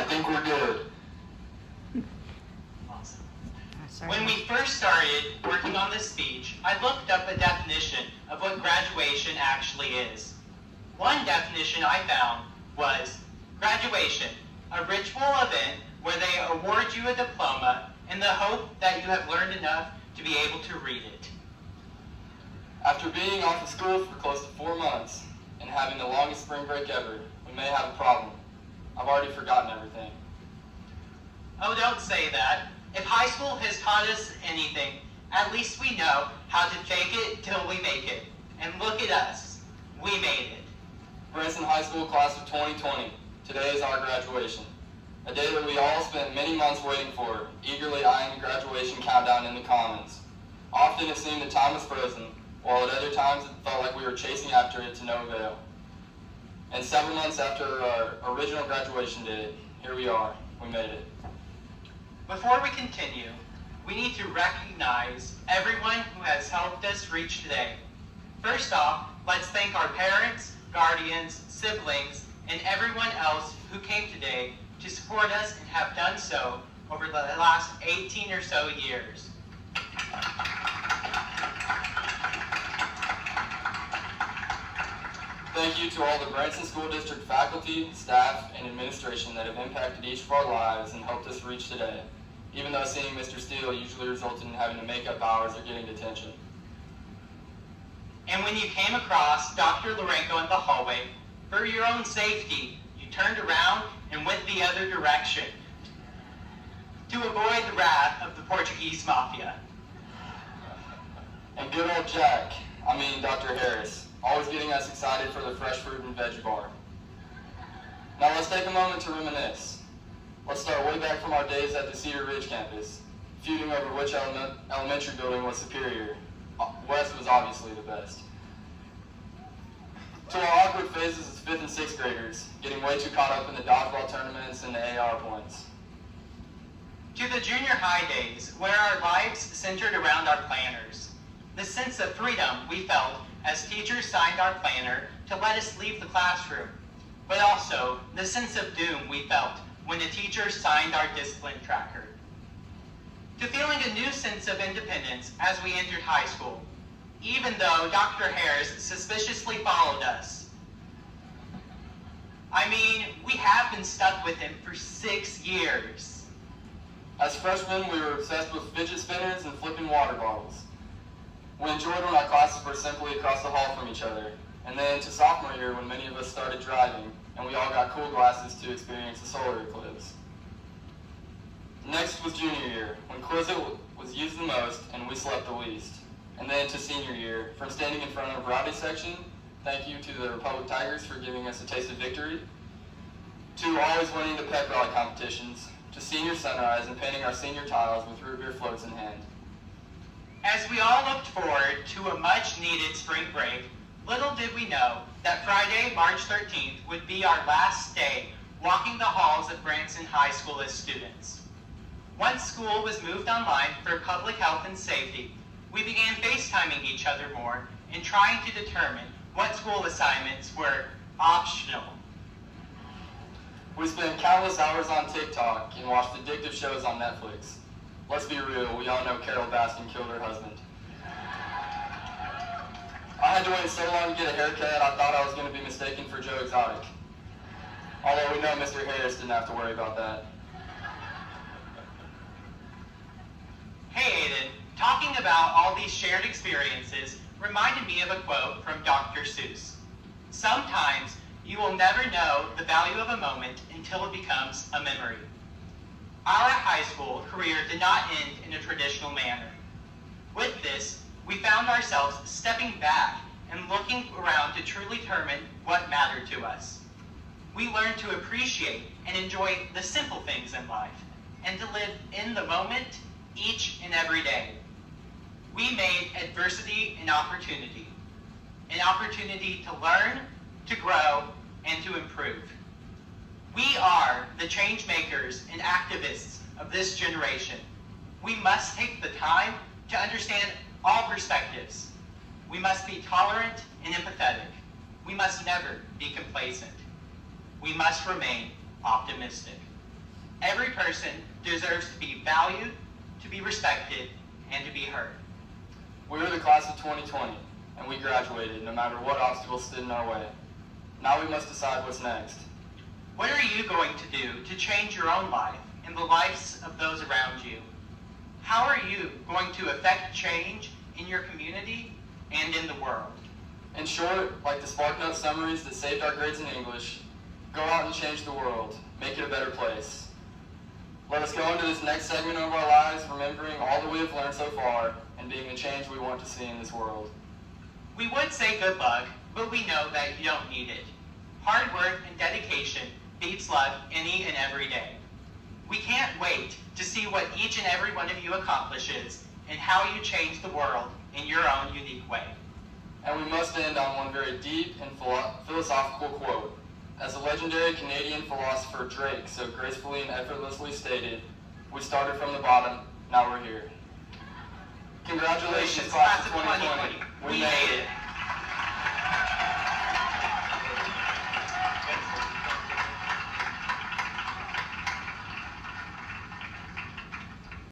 think we're good. Awesome. When we first started working on this speech, I looked up a definition of what graduation actually is. One definition I found was graduation, a ritual event where they award you a diploma in the hope that you have learned enough to be able to read it. After being off of school for close to 4 months and having the longest spring break ever, we may have a problem. I've already forgotten everything. Oh, don't say that. If high school has taught us anything, at least we know how to fake it till we make it. And look at us. We made it. Branson High School class of 2020. Today is our graduation. A day that we all spent many months waiting for, eagerly eyeing the graduation countdown in the Commons. Often it seemed the time was frozen, while at other times it felt like we were chasing after it to no avail. And several months after our original graduation date, here we are. We made it. Before we continue, we need to recognize everyone who has helped us reach today. First off, let's thank our parents, guardians, siblings, and everyone else who came today to support us and have done so over the last 18 or so years. Thank you to all the Branson School District faculty, staff, and administration that have impacted each of our lives and helped us reach today, even though seeing Mr. Steele usually resulted in having to make up hours or getting detention. And when you came across Dr. Lorenko in the hallway, for your own safety, you turned around and went the other direction to avoid the wrath of the Portuguese mafia. And good old Jack, Dr. Harris, always getting us excited for the fresh fruit and veg bar. Now let's take a moment to reminisce. Let's start way back from our days at the Cedar Ridge campus, feuding over which elementary building was superior. West was obviously the best. To our awkward phases as 5th and 6th graders, getting way too caught up in the dodgeball tournaments and the AR points. To the junior high days, where our lives centered around our planners. The sense of freedom we felt as teachers signed our planner to let us leave the classroom, but also the sense of doom we felt when the teacher signed our discipline tracker. To feeling a new sense of independence as we entered high school, even though Dr. Harris suspiciously followed us. We have been stuck with him for 6 years. As freshmen, we were obsessed with fidget spinners and flipping water bottles. We enjoyed when our classes were simply across the hall from each other. And then to sophomore year, when many of us started driving, and we all got cool glasses to experience the solar eclipse. Next was junior year, when Quizit was used the most and we slept the least. And then to senior year, from standing in front of a variety section, thank you to the Republic Tigers for giving us a taste of victory, to always winning the pep rally competitions, to senior sunrise and painting our senior tiles with root beer floats in hand. As we all looked forward to a much-needed spring break, little did we know that Friday, March 13th would be our last day walking the halls of Branson High School as students. Once school was moved online for public health and safety, we began FaceTiming each other more and trying to determine what school assignments were optional. We spent countless hours on TikTok and watched addictive shows on Netflix. Let's be real, we all know Carol Baskin killed her husband. I had to wait so long to get a haircut, I thought I was going to be mistaken for Joe Exotic. Although we know Mr. Harris didn't have to worry about that. Hey Aiden, talking about all these shared experiences reminded me of a quote from Dr. Seuss. Sometimes you will never know the value of a moment until it becomes a memory. Our high school career did not end in a traditional manner. With this, we found ourselves stepping back and looking around to truly determine what mattered to us. We learned to appreciate and enjoy the simple things in life and to live in the moment each and every day. We made adversity an opportunity to learn, to grow, and to improve. We are the change makers and activists of this generation. We must take the time to understand all perspectives. We must be tolerant and empathetic. We must never be complacent. We must remain optimistic. Every person deserves to be valued, to be respected, and to be heard. We were the class of 2020, and we graduated no matter what obstacles stood in our way. Now we must decide what's next. What are you going to do to change your own life and the lives of those around you? How are you going to affect change in your community and in the world? In short, like the SparkNote summaries that saved our grades in English, go out and change the world, make it a better place. Let us go into this next segment of our lives remembering all that we have learned so far and being the change we want to see in this world. We would say good luck, but we know that you don't need it. Hard work and dedication beats luck any and every day. We can't wait to see what each and every one of you accomplishes and how you change the world in your own unique way. And we must end on one very deep and philosophical quote. As the legendary Canadian philosopher Drake so gracefully and effortlessly stated, we started from the bottom, now we're here. Congratulations, class of 2020. We made it.